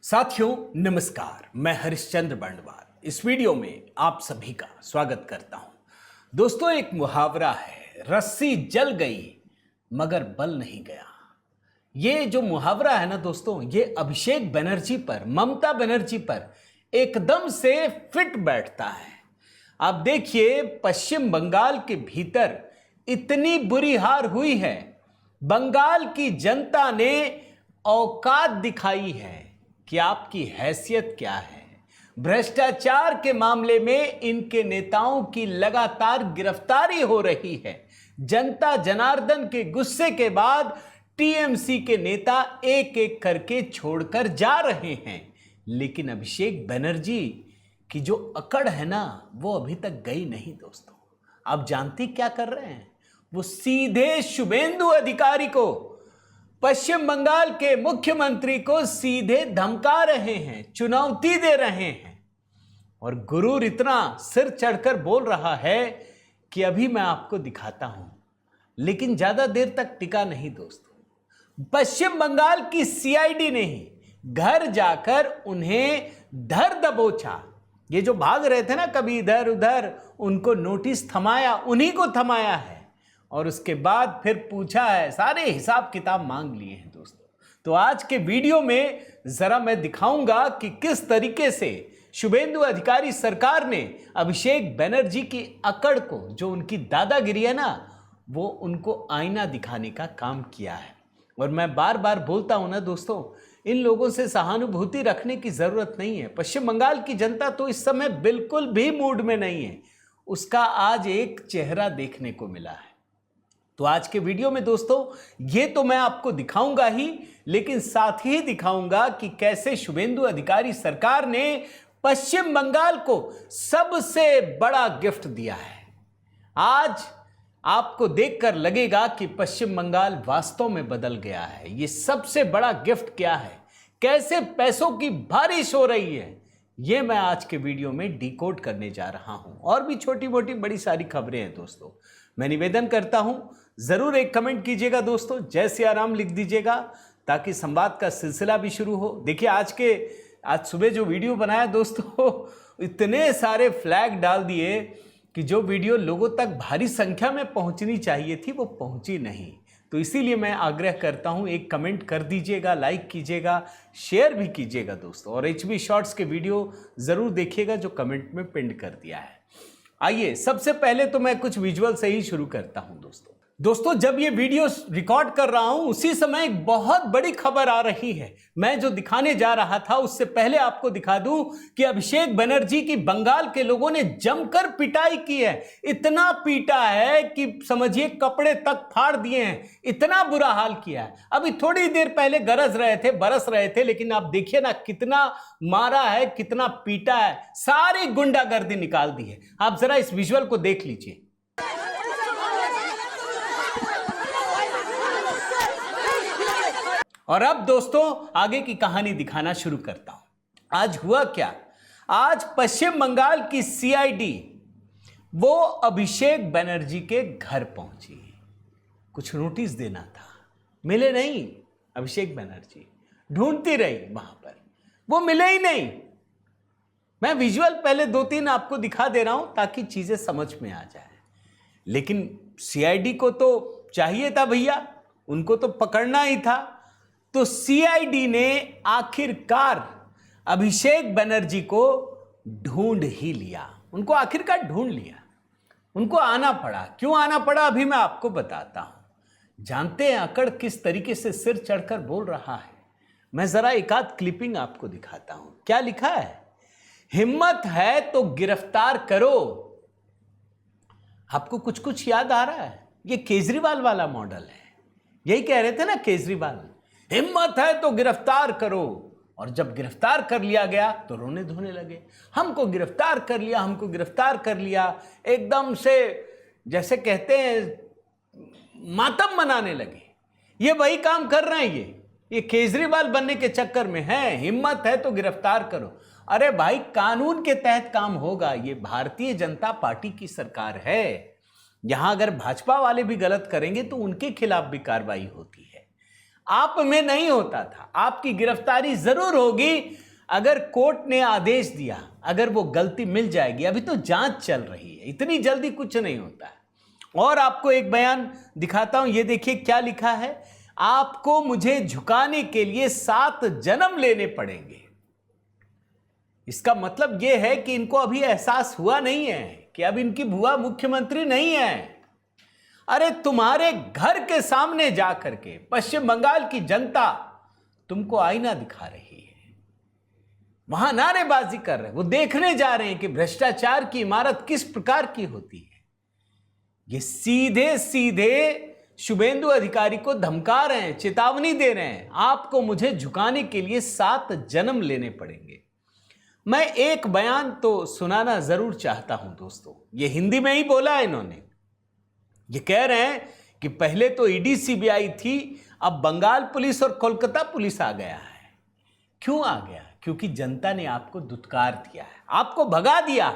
साथियों नमस्कार, मैं हरिश्चंद्र बंडवाल इस वीडियो में आप सभी का स्वागत करता हूं। दोस्तों, एक मुहावरा है, रस्सी जल गई मगर बल नहीं गया। ये जो मुहावरा है ना दोस्तों, ये अभिषेक बनर्जी पर, ममता बनर्जी पर एकदम से फिट बैठता है। आप देखिए, पश्चिम बंगाल के भीतर इतनी बुरी हार हुई है, बंगाल की जनता ने औकात दिखाई है कि आपकी हैसियत क्या है। भ्रष्टाचार के मामले में इनके नेताओं की लगातार गिरफ्तारी हो रही है। जनता जनार्दन के गुस्से के बाद टीएमसी के नेता एक एक करके छोड़कर जा रहे हैं, लेकिन अभिषेक बनर्जी की जो अकड़ है ना, वो अभी तक गई नहीं दोस्तों। आप जानती क्या कर रहे हैं? वो सीधे शुभेंदु अधिकारी को, पश्चिम बंगाल के मुख्यमंत्री को सीधे धमका रहे हैं, चुनौती दे रहे हैं। और गुरूर इतना सिर चढ़कर बोल रहा है कि अभी मैं आपको दिखाता हूं, लेकिन ज्यादा देर तक टिका नहीं दोस्तों। पश्चिम बंगाल की सीआईडी ने ही घर जाकर उन्हें धर दबोचा। ये जो भाग रहे थे ना कभी इधर उधर, उनको नोटिस थमाया, उन्हीं को थमाया है। और उसके बाद फिर पूछा है, सारे हिसाब किताब मांग लिए हैं दोस्तों। तो आज के वीडियो में जरा मैं दिखाऊंगा कि किस तरीके से शुभेंदु अधिकारी सरकार ने अभिषेक बनर्जी की अकड़ को, जो उनकी दादागिरी है ना, वो उनको आईना दिखाने का काम किया है। और मैं बार बार बोलता हूं ना दोस्तों, इन लोगों से सहानुभूति रखने की जरूरत नहीं है। पश्चिम बंगाल की जनता तो इस समय बिल्कुल भी मूड में नहीं है। उसका आज एक चेहरा देखने को मिला है। तो आज के वीडियो में दोस्तों, ये तो मैं आपको दिखाऊंगा ही, लेकिन साथ ही दिखाऊंगा कि कैसे शुभेंदु अधिकारी सरकार ने पश्चिम बंगाल को सबसे बड़ा गिफ्ट दिया है। आज आपको देखकर लगेगा कि पश्चिम बंगाल वास्तव में बदल गया है। ये सबसे बड़ा गिफ्ट क्या है, कैसे पैसों की बारिश हो रही है, ये मैं आज के वीडियो में डिकोड करने जा रहा हूं। और भी छोटी मोटी बड़ी सारी खबरें हैं दोस्तों। मैं निवेदन करता हूं, जरूर एक कमेंट कीजिएगा दोस्तों, जय सिया राम लिख दीजिएगा, ताकि संवाद का सिलसिला भी शुरू हो। देखिए, आज सुबह जो वीडियो बनाया दोस्तों, इतने सारे फ्लैग डाल दिए कि जो वीडियो लोगों तक भारी संख्या में पहुंचनी चाहिए थी, वो पहुंची नहीं। तो इसीलिए मैं आग्रह करता हूं, एक कमेंट कर दीजिएगा, लाइक कीजिएगा, शेयर भी कीजिएगा दोस्तों। और एचबी शॉर्ट्स के वीडियो जरूर देखिएगा जो कमेंट में पिन कर दिया है। आइए, सबसे पहले तो मैं कुछ विजुअल से ही शुरू करता हूं दोस्तों, जब ये वीडियो रिकॉर्ड कर रहा हूं उसी समय एक बहुत बड़ी खबर आ रही है। मैं जो दिखाने जा रहा था उससे पहले आपको दिखा दूं कि अभिषेक बनर्जी की बंगाल के लोगों ने जमकर पिटाई की है। इतना पीटा है कि समझिए कपड़े तक फाड़ दिए हैं, इतना बुरा हाल किया है। अभी थोड़ी देर पहले गरज रहे थे, बरस रहे थे, लेकिन आप देखिए ना कितना मारा है, कितना पीटा है, सारी गुंडागर्दी निकाल दी है। आप जरा इस विजुअल को देख लीजिए। और अब दोस्तों, आगे की कहानी दिखाना शुरू करता हूं। आज हुआ क्या? आज पश्चिम बंगाल की सीआईडी वो अभिषेक बनर्जी के घर पहुंची। कुछ नोटिस देना था, मिले नहीं। अभिषेक बनर्जी ढूंढती रही वहां पर, वो मिले ही नहीं। मैं विजुअल पहले 2-3 आपको दिखा दे रहा हूं ताकि चीजें समझ में आ जाए। लेकिन सीआईडी को तो चाहिए था भैया, उनको तो पकड़ना ही था। तो सीआईडी ने आखिरकार अभिषेक बनर्जी को ढूंढ ही लिया। उनको आखिरकार ढूंढ लिया, उनको आना पड़ा। क्यों आना पड़ा, अभी मैं आपको बताता हूं। जानते हैं अकड़ किस तरीके से सिर चढ़कर बोल रहा है? मैं जरा एक आध क्लिपिंग आपको दिखाता हूं। क्या लिखा है? हिम्मत है तो गिरफ्तार करो। आपको कुछ कुछ याद आ रहा है? ये केजरीवाल वाला मॉडल है। यही कह रहे थे ना केजरीवाल, हिम्मत है तो गिरफ्तार करो। और जब गिरफ्तार कर लिया गया तो रोने धोने लगे, हमको गिरफ्तार कर लिया, हमको गिरफ्तार कर लिया। एकदम से जैसे कहते हैं मातम मनाने लगे। ये वही काम कर रहे हैं ये केजरीवाल बनने के चक्कर में है। हिम्मत है तो गिरफ्तार करो। अरे भाई, कानून के तहत काम होगा। ये भारतीय जनता पार्टी की सरकार है। यहां अगर भाजपा वाले भी गलत करेंगे तो उनके खिलाफ भी कार्रवाई होती है। आप में नहीं होता था। आपकी गिरफ्तारी जरूर होगी अगर कोर्ट ने आदेश दिया, अगर वो गलती मिल जाएगी। अभी तो जांच चल रही है, इतनी जल्दी कुछ नहीं होता है। और आपको एक बयान दिखाता हूं, ये देखिए क्या लिखा है। आपको मुझे झुकाने के लिए 7 जन्म लेने पड़ेंगे। इसका मतलब यह है कि इनको अभी एहसास हुआ नहीं है कि अब इनकी बुआ मुख्यमंत्री नहीं है। अरे तुम्हारे घर के सामने जाकर के पश्चिम बंगाल की जनता तुमको आईना दिखा रही है, वहां नारेबाजी कर रहे हैं, वो देखने जा रहे हैं कि भ्रष्टाचार की इमारत किस प्रकार की होती है। ये सीधे सीधे शुभेंदु अधिकारी को धमका रहे हैं, चेतावनी दे रहे हैं, आपको मुझे झुकाने के लिए 7 जन्म लेने पड़ेंगे। मैं एक बयान तो सुनाना जरूर चाहता हूं दोस्तों। ये हिंदी में ही बोला है इन्होंने। ये कह रहे हैं कि पहले तो ईडी सीबीआई थी, अब बंगाल पुलिस और कोलकाता पुलिस आ गया है। क्यों आ गया? क्योंकि जनता ने आपको दुत्कार दिया है, आपको भगा दिया।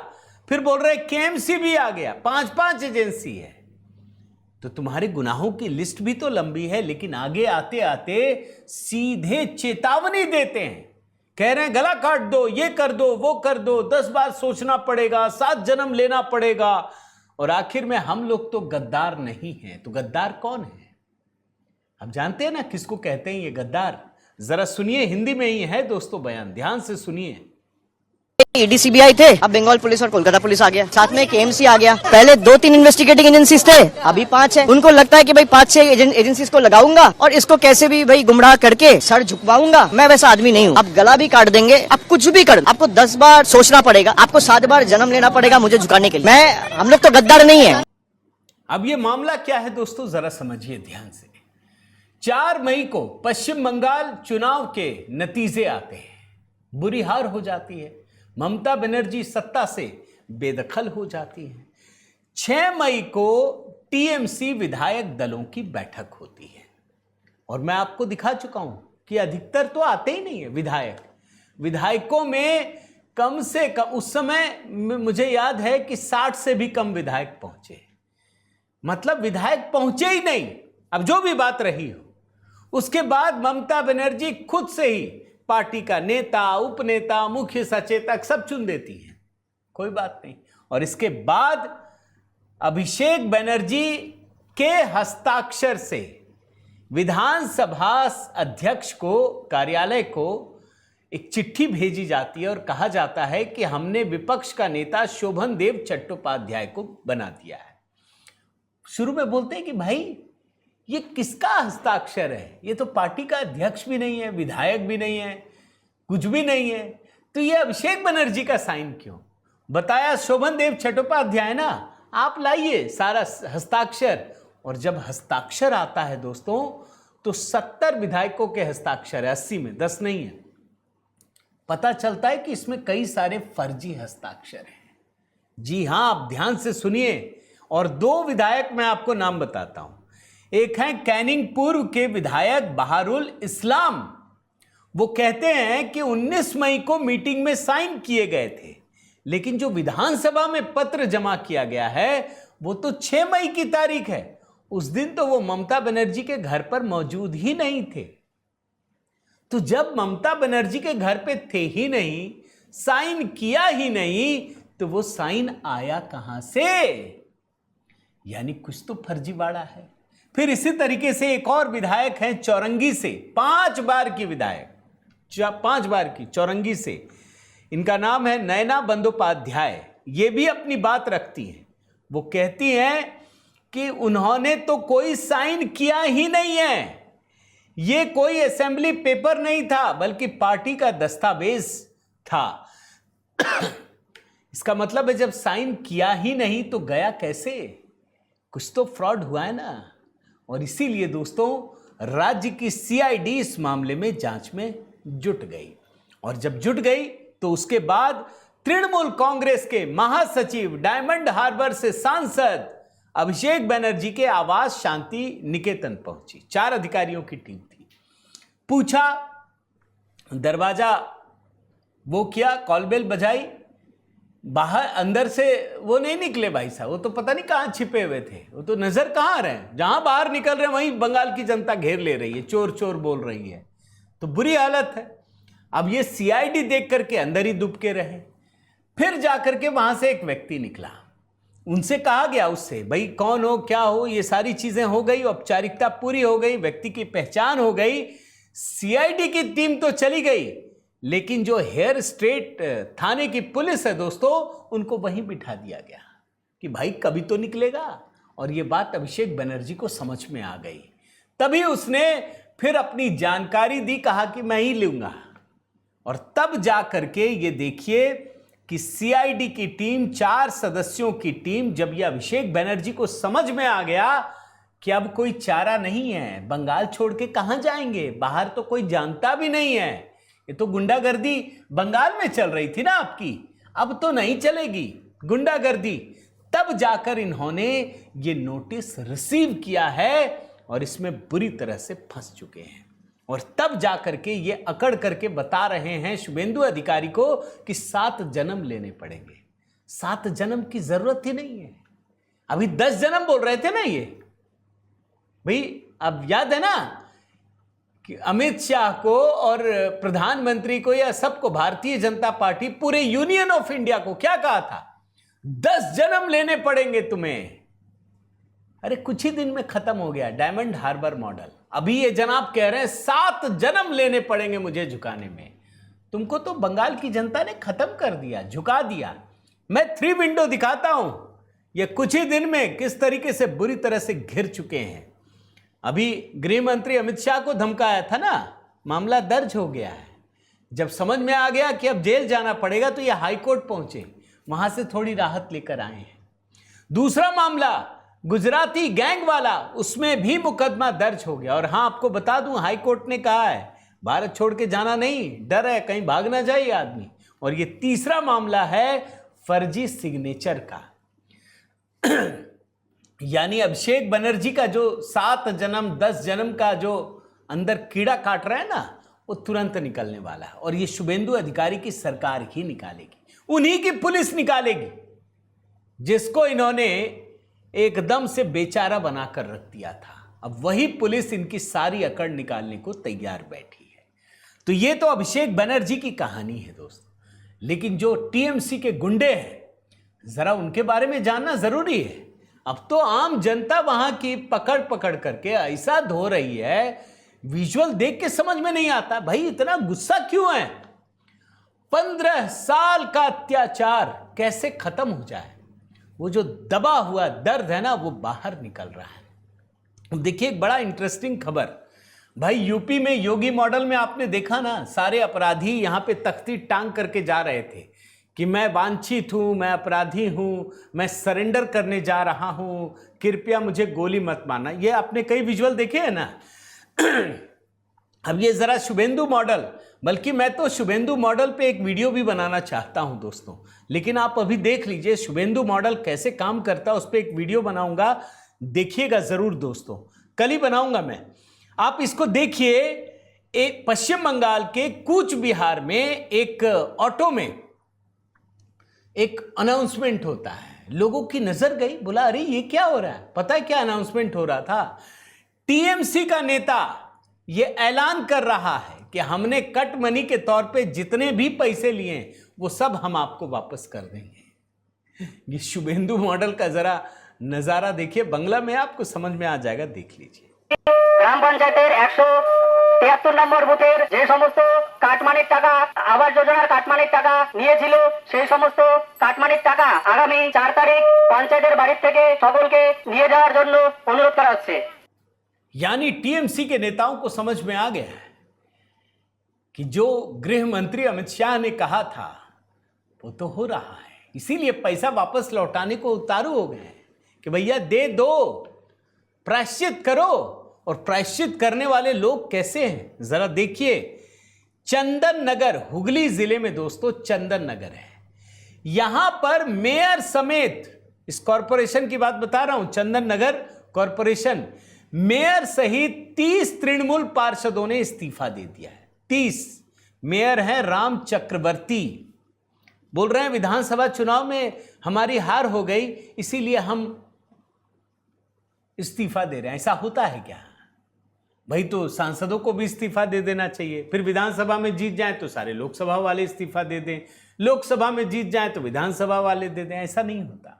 फिर बोल रहे केएमसी भी आ गया, 5-5 एजेंसी है। तो तुम्हारे गुनाहों की लिस्ट भी तो लंबी है, लेकिन आगे आते आते सीधे चेतावनी देते हैं, कह रहे हैं गला काट दो, ये कर दो, वो कर दो, 10 बार सोचना पड़ेगा, 7 जन्म लेना पड़ेगा। और आखिर में हम लोग तो गद्दार नहीं हैं। तो गद्दार कौन है? आप जानते हैं ना किसको कहते हैं ये गद्दार? जरा सुनिए, हिंदी में ही है दोस्तों बयान, ध्यान से सुनिए। ईडी सीबीआई थे, अब बंगाल पुलिस और कोलकाता पुलिस आ गया, साथ में केएमसी आ गया। पहले 2-3 इन्वेस्टिगेटिंग एजेंसीज थे, अभी 5 है। उनको लगता है कि भाई 5-6 एजेंसीज को लगाऊंगा और इसको कैसे भी भाई गुमराह करके सर झुकवाऊंगा। मैं वैसा आदमी नहीं हूँ। अब गला भी काट देंगे, अब कुछ भी कर, आपको 10 बार सोचना पड़ेगा, आपको 7 बार जन्म लेना पड़ेगा मुझे झुकाने के लिए। हम लोग तो गद्दार नहीं है। अब ये मामला क्या है दोस्तों, जरा समझिए ध्यान से। 4 मई को पश्चिम बंगाल चुनाव के नतीजे आते हैं, बुरी हार हो जाती है, ममता बनर्जी सत्ता से बेदखल हो जाती है। 6 मई को टीएमसी विधायक दलों की बैठक होती है, और मैं आपको दिखा चुका हूं कि अधिकतर तो आते ही नहीं है विधायकों में कम से कम उस समय मुझे याद है कि 60 से भी कम विधायक पहुंचे। मतलब विधायक पहुंचे ही नहीं। अब जो भी बात रही हो, उसके बाद ममता बनर्जी खुद से ही पार्टी का नेता, उपनेता, मुख्य सचेतक सब चुन देती हैं, कोई बात नहीं। और इसके बाद अभिषेक बनर्जी के हस्ताक्षर से विधानसभा अध्यक्ष को, कार्यालय को एक चिट्ठी भेजी जाती है और कहा जाता है कि हमने विपक्ष का नेता शोभन देव चट्टोपाध्याय को बना दिया है। शुरू में बोलते हैं कि भाई ये किसका हस्ताक्षर है? ये तो पार्टी का अध्यक्ष भी नहीं है, विधायक भी नहीं है, कुछ भी नहीं है, तो ये अभिषेक बनर्जी का साइन क्यों? बताया शोभन देव चट्टोपाध्याय ना, आप लाइए सारा हस्ताक्षर। और जब हस्ताक्षर आता है दोस्तों, तो 70 विधायकों के हस्ताक्षर है, 80 में 10 नहीं है। पता चलता है कि इसमें कई सारे फर्जी हस्ताक्षर हैं। जी हां, आप ध्यान से सुनिए। और 2 विधायक मैं आपको नाम बताता हूं। एक है कैनिंग पूर्व के विधायक बहारुल इस्लाम। वो कहते हैं कि 19 मई को मीटिंग में साइन किए गए थे, लेकिन जो विधानसभा में पत्र जमा किया गया है वो तो 6 मई की तारीख है। उस दिन तो वो ममता बनर्जी के घर पर मौजूद ही नहीं थे। तो जब ममता बनर्जी के घर पे थे ही नहीं, साइन किया ही नहीं, तो वो साइन आया कहां से? यानी कुछ तो फर्जीवाड़ा है। फिर इसी तरीके से एक और विधायक हैं चौरंगी से, 5 बार की विधायक, 5 बार की चौरंगी से, इनका नाम है नयना बंदोपाध्याय। ये भी अपनी बात रखती हैं। वो कहती हैं कि उन्होंने तो कोई साइन किया ही नहीं है, ये कोई असेंबली पेपर नहीं था, बल्कि पार्टी का दस्तावेज था। इसका मतलब है जब साइन किया ही नहीं तो गया कैसे? कुछ तो फ्रॉड हुआ है ना। और इसीलिए दोस्तों राज्य की सीआईडी इस मामले में जांच में जुट गई। और जब जुट गई तो उसके बाद तृणमूल कांग्रेस के महासचिव डायमंड हार्बर से सांसद अभिषेक बनर्जी के आवास शांति निकेतन पहुंची। 4 अधिकारियों की टीम थी। पूछा, दरवाजा वो किया, कॉलबेल बजाई, बाहर अंदर से वो नहीं निकले भाई साहब, वो तो पता नहीं कहाँ छिपे हुए थे, वो तो नजर कहाँ आ रहे हैं, जहां बाहर निकल रहे हैं वहीं बंगाल की जनता घेर ले रही है, चोर चोर बोल रही है। तो बुरी हालत है। अब ये सीआईडी देख करके अंदर ही दुबके रहे। फिर जाकर के वहां से एक व्यक्ति निकला, उनसे कहा गया, उससे भाई कौन हो क्या हो, ये सारी चीजें हो गई, औपचारिकता पूरी हो गई, व्यक्ति की पहचान हो गई, सीआईडी की टीम तो चली गई, लेकिन जो हेयर स्ट्रेट थाने की पुलिस है दोस्तों, उनको वहीं बिठा दिया गया कि भाई कभी तो निकलेगा। और ये बात अभिषेक बनर्जी को समझ में आ गई। तभी उसने फिर अपनी जानकारी दी, कहा कि मैं ही लूंगा। और तब जा करके ये देखिए कि सीआईडी की टीम, 4 सदस्यों की टीम, जब ये अभिषेक बनर्जी को समझ में आ गया कि अब कोई चारा नहीं है, बंगाल छोड़ के कहां जाएंगे, बाहर तो कोई जानता भी नहीं है, ये तो गुंडागर्दी बंगाल में चल रही थी ना आपकी, अब तो नहीं चलेगी गुंडागर्दी। तब जाकर इन्होंने ये नोटिस रिसीव किया है और इसमें बुरी तरह से फंस चुके हैं। और तब जाकर के ये अकड़ करके बता रहे हैं शुभेंदु अधिकारी को कि 7 जन्म लेने पड़ेंगे। 7 जन्म की जरूरत ही नहीं है, अभी 10 जन्म बोल रहे थे ना ये भाई। अब याद है ना कि अमित शाह को और प्रधानमंत्री को या सबको, भारतीय जनता पार्टी पूरे यूनियन ऑफ इंडिया को क्या कहा था, 10 जन्म लेने पड़ेंगे तुम्हें। अरे कुछ ही दिन में खत्म हो गया डायमंड हार्बर मॉडल। अभी ये जनाब कह रहे हैं 7 जन्म लेने पड़ेंगे मुझे झुकाने में। तुमको तो बंगाल की जनता ने खत्म कर दिया, झुका दिया। मैं 3 विंडो दिखाता हूं, ये कुछ ही दिन में किस तरीके से बुरी तरह से घिर चुके हैं। अभी गृह मंत्री अमित शाह को धमकाया था ना, मामला दर्ज हो गया है। जब समझ में आ गया कि अब जेल जाना पड़ेगा तो ये हाई कोर्ट पहुंचे, वहां से थोड़ी राहत लेकर आए हैं। दूसरा मामला गुजराती गैंग वाला, उसमें भी मुकदमा दर्ज हो गया। और हां, आपको बता दूं, हाई कोर्ट ने कहा है भारत छोड़ के जाना नहीं, डर है कहीं भाग ना जाए आदमी। और ये तीसरा मामला है फर्जी सिग्नेचर का यानी अभिषेक बनर्जी का जो 7 जन्म 10 जन्म का जो अंदर कीड़ा काट रहा है ना, वो तुरंत निकलने वाला है। और ये शुभेंदु अधिकारी की सरकार ही निकालेगी, उन्हीं की पुलिस निकालेगी, जिसको इन्होंने एकदम से बेचारा बनाकर रख दिया था। अब वही पुलिस इनकी सारी अकड़ निकालने को तैयार बैठी है। तो ये तो अभिषेक बनर्जी की कहानी है दोस्तों। लेकिन जो टीएमसी के गुंडे हैं, जरा उनके बारे में जानना जरूरी है। अब तो आम जनता वहां की पकड़ पकड़ करके ऐसा धो रही है, विजुअल देख के समझ में नहीं आता भाई इतना गुस्सा क्यों है। 15 साल का अत्याचार कैसे खत्म हो जाए, वो जो दबा हुआ दर्द है ना, वो बाहर निकल रहा है। देखिए एक बड़ा इंटरेस्टिंग खबर भाई, यूपी में योगी मॉडल में आपने देखा ना, सारे अपराधी यहां पे तख्ती टांग करके जा रहे थे कि मैं वांछित हूं, मैं अपराधी हूं, मैं सरेंडर करने जा रहा हूं, कृपया मुझे गोली मत मारना। ये आपने कई विजुअल देखे हैं ना। अब ये जरा शुभेंदु मॉडल, बल्कि मैं तो शुभेंदु मॉडल पे एक वीडियो भी बनाना चाहता हूं दोस्तों, लेकिन आप अभी देख लीजिए शुभेंदु मॉडल कैसे काम करता है, उस पर एक वीडियो बनाऊंगा, देखिएगा जरूर दोस्तों, कल ही बनाऊंगा मैं। आप इसको देखिए। एक पश्चिम बंगाल के कूच बिहार में एक ऑटो में एक अनाउंसमेंट होता है, लोगों की नजर गई, बोला अरे ये क्या हो रहा है। पता है क्या अनाउंसमेंट हो रहा था? टीएमसी का नेता ये ऐलान कर रहा है कि हमने कट मनी के तौर पे जितने भी पैसे लिए वो सब हम आपको वापस कर देंगे। ये शुभेंदु मॉडल का जरा नजारा देखिए, बंगला में आपको समझ में आ जाएगा, देख लीजिए। গ্রাম পঞ্চায়েতের 173 নম্বর বুথের যে সমস্ত কাটমানির টাকা আবাস যোজনার কাটমানির টাকা নিয়েছিল, সেই সমস্ত কাটমানির টাকা আগামী 4 তারিখ পঞ্চায়েতের বাড়ির থেকে সকলকে নিয়ে যাওয়ার জন্য অনুরোধ করা হচ্ছে। यानी टीएमसी के नेताओं को समझ में आ गया है कि जो गृह मंत्री अमित शाह ने कहा था वो तो हो रहा है, इसीलिए पैसा वापस लौटाने को उतारू हो गए कि भैया दे दो, प्रायश्चित करो। और प्रायश्चित करने वाले लोग कैसे हैं जरा देखिए। चंदन नगर, हुगली जिले में दोस्तों चंदन नगर है, यहां पर मेयर समेत, इस कॉरपोरेशन की बात बता रहा हूं, चंदन नगर कॉरपोरेशन, मेयर सहित 30 तृणमूल पार्षदों ने इस्तीफा दे दिया है। 30 मेयर हैं राम चक्रवर्ती, बोल रहे हैं विधानसभा चुनाव में हमारी हार हो गई, इसीलिए हम इस्तीफा दे रहे हैं। ऐसा होता है क्या? भाई तो सांसदों को भी इस्तीफा दे देना चाहिए, फिर विधानसभा में जीत जाए तो सारे लोकसभा वाले इस्तीफा दे दें, लोकसभा में जीत जाए तो विधानसभा वाले दे दें। ऐसा नहीं होता।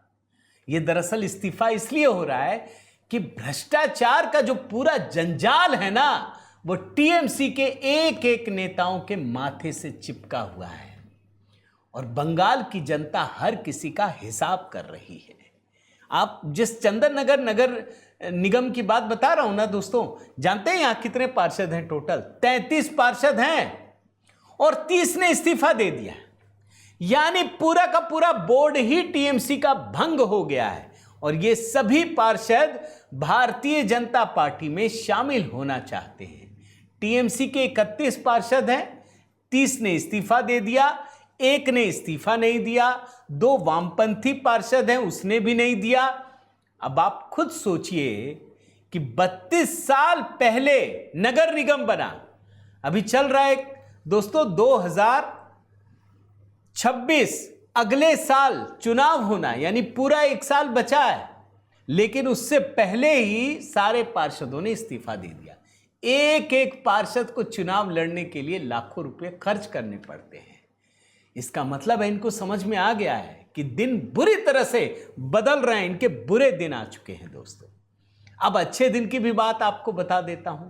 ये दरअसल इस्तीफा इसलिए हो रहा है कि भ्रष्टाचार का जो पूरा जंजाल है ना, वो टीएमसी के एक एक नेताओं के माथे से चिपका हुआ है और बंगाल की जनता हर किसी का हिसाब कर रही है। आप जिस चंदन नगर नगर निगम की बात बता रहा हूं ना दोस्तों, जानते हैं यहां कितने पार्षद हैं? टोटल 33 पार्षद हैं और 30 ने इस्तीफा दे दिया। यानी पूरा का पूरा बोर्ड ही टीएमसी का भंग हो गया है और ये सभी पार्षद भारतीय जनता पार्टी में शामिल होना चाहते हैं। टीएमसी के 31 पार्षद हैं, 30 ने इस्तीफा दे दिया, एक ने इस्तीफा नहीं दिया, 2 वामपंथी पार्षद हैं, उसने भी नहीं दिया। अब आप खुद सोचिए कि 32 साल पहले नगर निगम बना, अभी चल रहा है दोस्तों 2026, अगले साल चुनाव होना, यानी पूरा 1 साल बचा है, लेकिन उससे पहले ही सारे पार्षदों ने इस्तीफा दे दिया। एक एक पार्षद को चुनाव लड़ने के लिए लाखों रुपए खर्च करने पड़ते हैं। इसका मतलब है इनको समझ में आ गया है कि दिन बुरी तरह से बदल रहे हैं, इनके बुरे दिन आ चुके हैं दोस्तों। अब अच्छे दिन की भी बात आपको बता देता हूं,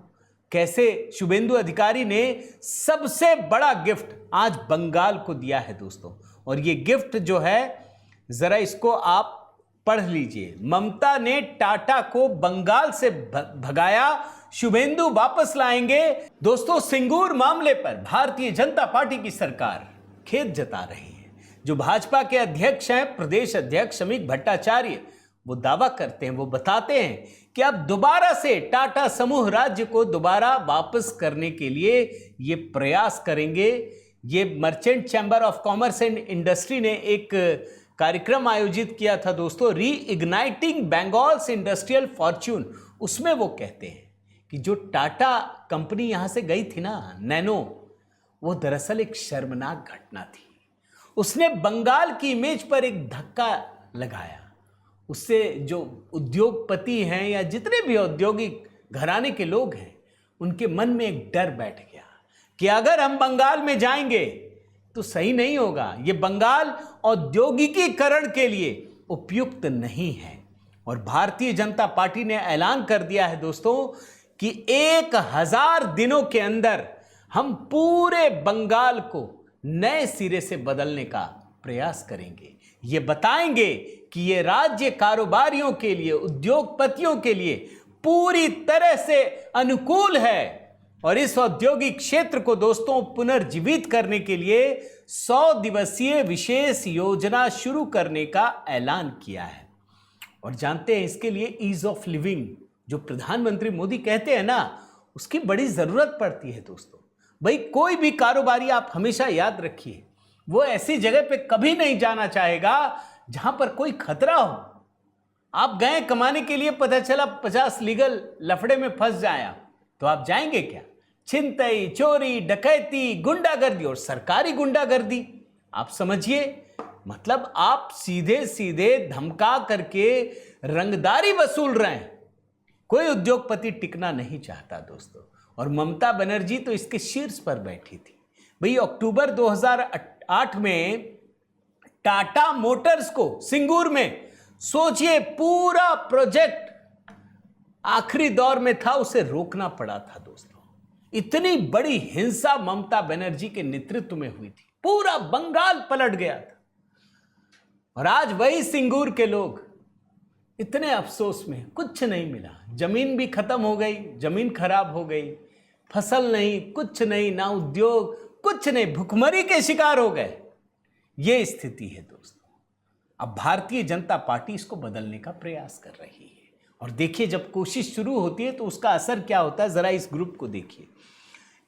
कैसे शुभेंदु अधिकारी ने सबसे बड़ा गिफ्ट आज बंगाल को दिया है दोस्तों। और ये गिफ्ट जो है, जरा इसको आप पढ़ लीजिए। ममता ने टाटा को बंगाल से भगाया, शुभेंदु वापस लाएंगे। दोस्तों, सिंगूर मामले पर भारतीय जनता पार्टी की सरकार खेद जता रही है। जो भाजपा के अध्यक्ष हैं, प्रदेश अध्यक्ष श्रमिक भट्टाचार्य, वो दावा करते हैं, वो बताते हैं कि अब दोबारा से टाटा समूह राज्य को दोबारा वापस करने के लिए ये प्रयास करेंगे। ये merchant chamber of commerce and industry ने एक कार्यक्रम आयोजित किया था दोस्तों, री इग्नाइटिंग बंगाल्स इंडस्ट्रियल फॉर्च्यून। उसमें वो कहते हैं कि जो टाटा कंपनी यहां से गई थी ना, नैनो, वो दरअसल एक शर्मनाक घटना थी। उसने बंगाल की इमेज पर एक धक्का लगाया। उससे जो उद्योगपति हैं या जितने भी औद्योगिक घराने के लोग हैं, उनके मन में एक डर बैठ गया कि अगर हम बंगाल में जाएंगे तो सही नहीं होगा। ये बंगाल औद्योगिकीकरण के लिए उपयुक्त नहीं है। और भारतीय जनता पार्टी ने ऐलान कर दिया है दोस्तों कि 1000 दिनों के अंदर हम पूरे बंगाल को नए सिरे से बदलने का प्रयास करेंगे। ये बताएंगे कि ये राज्य कारोबारियों के लिए, उद्योगपतियों के लिए पूरी तरह से अनुकूल है। और इस औद्योगिक क्षेत्र को दोस्तों पुनर्जीवित करने के लिए 100 दिवसीय विशेष योजना शुरू करने का ऐलान किया है। और जानते हैं, इसके लिए ईज ऑफ लिविंग जो प्रधानमंत्री मोदी कहते हैं ना, उसकी बड़ी जरूरत पड़ती है दोस्तों। भाई कोई भी कारोबारी, आप हमेशा याद रखिए, वो ऐसी जगह पे कभी नहीं जाना चाहेगा जहां पर कोई खतरा हो। आप गए कमाने के लिए, पता चला 50 लीगल लफड़े में फंस जाए, तो आप जाएंगे क्या? छिनतई, चोरी, डकैती, गुंडागर्दी, और सरकारी गुंडागर्दी, आप समझिए, मतलब आप सीधे सीधे धमका करके रंगदारी वसूल रहे हैं। कोई उद्योगपति टिकना नहीं चाहता दोस्तों। और ममता बनर्जी तो इसके शीर्ष पर बैठी थी। भाई अक्टूबर 2008 में टाटा मोटर्स को सिंगूर में, सोचिए, पूरा प्रोजेक्ट आखिरी दौर में था, उसे रोकना पड़ा था दोस्तों। इतनी बड़ी हिंसा ममता बनर्जी के नेतृत्व में हुई थी, पूरा बंगाल पलट गया था। और आज वही सिंगूर के लोग इतने अफसोस में, कुछ नहीं मिला, जमीन भी खत्म हो गई, जमीन खराब हो गई, फसल नहीं, कुछ नहीं, ना उद्योग, कुछ नहीं, भुखमरी के शिकार हो गए। ये स्थिति है दोस्तों। अब भारतीय जनता पार्टी इसको बदलने का प्रयास कर रही है। और देखिए, जब कोशिश शुरू होती है तो उसका असर क्या होता है, जरा इस ग्रुप को देखिए।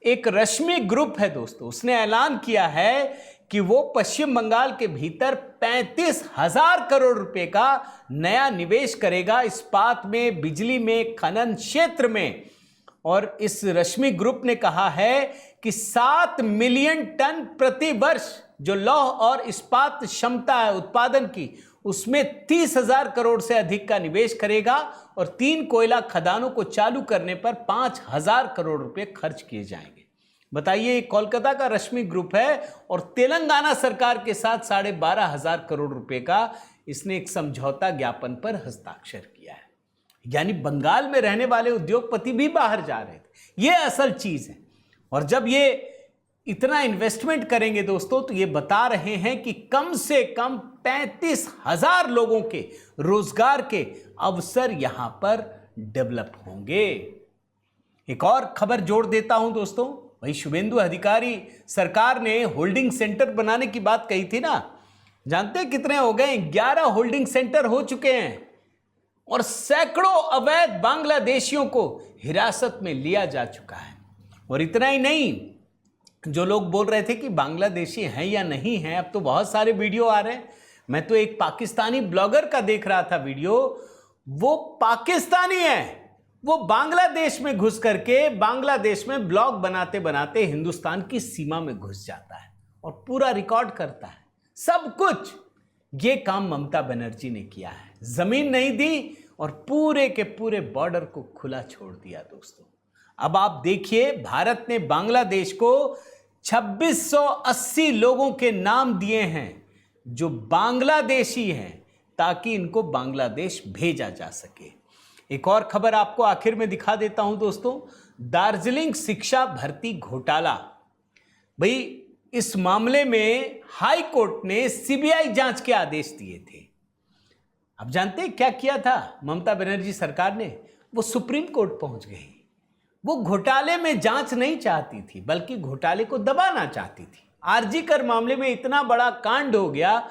एक रश्मि ग्रुप है दोस्तों, उसने ऐलान किया है कि वो पश्चिम बंगाल के भीतर 35,000 करोड़ रुपए का नया निवेश करेगा, इस्पात में, बिजली में, खनन क्षेत्र में। और इस रश्मि ग्रुप ने कहा है कि 7 मिलियन टन प्रति वर्ष जो लौह और इस्पात क्षमता है उत्पादन की, उसमें 30,000 करोड़ से अधिक का निवेश करेगा और 3 कोयला खदानों को चालू करने पर 5,000 करोड़ रुपए खर्च किए जाएंगे। बताइए, ये कोलकाता का रश्मि ग्रुप है और तेलंगाना सरकार के साथ 12,500 करोड़ रुपए का इसने एक समझौता ज्ञापन पर हस्ताक्षर किया है। यानी बंगाल में रहने वाले उद्योगपति भी बाहर जा रहे थे। ये असल चीज है। और जब ये इतना इन्वेस्टमेंट करेंगे दोस्तों, तो ये बता रहे हैं कि कम से कम 35,000 लोगों के रोजगार के अवसर यहां पर डेवलप होंगे। एक और खबर जोड़ देता हूं दोस्तों, वही शुभेंदु अधिकारी सरकार ने होल्डिंग सेंटर बनाने की बात कही थी ना। जानते हैं कितने हो गए? 11 होल्डिंग सेंटर हो चुके हैं और सैकड़ों अवैध बांग्लादेशियों को हिरासत में लिया जा चुका है। और इतना ही नहीं, जो लोग बोल रहे थे कि बांग्लादेशी हैं या नहीं हैं, अब तो बहुत सारे वीडियो आ रहे हैं। मैं तो एक पाकिस्तानी ब्लॉगर का देख रहा था वीडियो, वो पाकिस्तानी है, वो बांग्लादेश में घुस करके बांग्लादेश में ब्लॉग बनाते बनाते हिंदुस्तान की सीमा में घुस जाता है और पूरा रिकॉर्ड करता है सब कुछ। ये काम ममता बनर्जी ने किया है। जमीन नहीं दी और पूरे के पूरे बॉर्डर को खुला छोड़ दिया दोस्तों। अब आप देखिए, भारत ने बांग्लादेश को 2680 लोगों के नाम दिए हैं जो बांग्लादेशी हैं, ताकि इनको बांग्लादेश भेजा जा सके। एक और खबर आपको आखिर में दिखा देता हूं दोस्तों, दार्जिलिंग शिक्षा भर्ती घोटाला। भाई, इस मामले में हाई कोर्ट ने सीबीआई जांच के आदेश दिए थे। अब जानते हैं क्या किया था ममता बनर्जी सरकार ने? वो सुप्रीम कोर्ट पहुंच गई। वो घोटाले में जांच नहीं चाहती थी, बल्कि घोटाले को दबाना चाहती थी। आरजी कर मामले में इतना बड़ा कांड हो गया,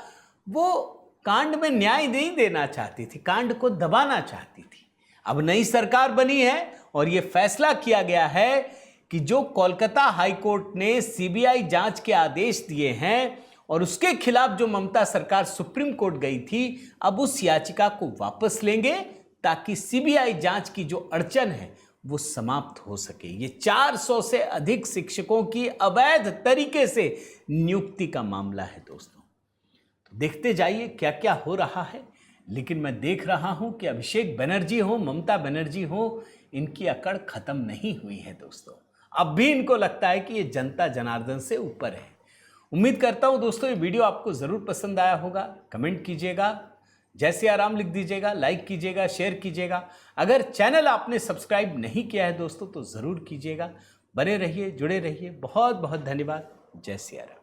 वो कांड में न्याय नहीं देना चाहती थी, कांड को दबाना चाहती थी। अब नई सरकार बनी है और यह फैसला किया गया है कि जो कोलकाता हाई कोर्ट ने सीबीआई जांच के आदेश दिए हैं और उसके खिलाफ जो ममता सरकार सुप्रीम कोर्ट गई थी, अब उस याचिका को वापस लेंगे ताकि सीबीआई जांच की जो अड़चन है वो समाप्त हो सके। ये 400 से अधिक शिक्षकों की अवैध तरीके से नियुक्ति का मामला है दोस्तों। तो देखते जाइए क्या क्या हो रहा है। लेकिन मैं देख रहा हूं कि अभिषेक बनर्जी हो, ममता बनर्जी हो, इनकी अकड़ खत्म नहीं हुई है दोस्तों। अब भी इनको लगता है कि ये जनता जनार्दन से ऊपर है। उम्मीद करता हूं दोस्तों ये वीडियो आपको जरूर पसंद आया होगा। कमेंट कीजिएगा, जय सिया राम लिख दीजिएगा, लाइक कीजिएगा, शेयर कीजिएगा। अगर चैनल आपने सब्सक्राइब नहीं किया है दोस्तों तो जरूर कीजिएगा। बने रहिए, जुड़े रहिए। बहुत बहुत धन्यवाद। जय सिया राम।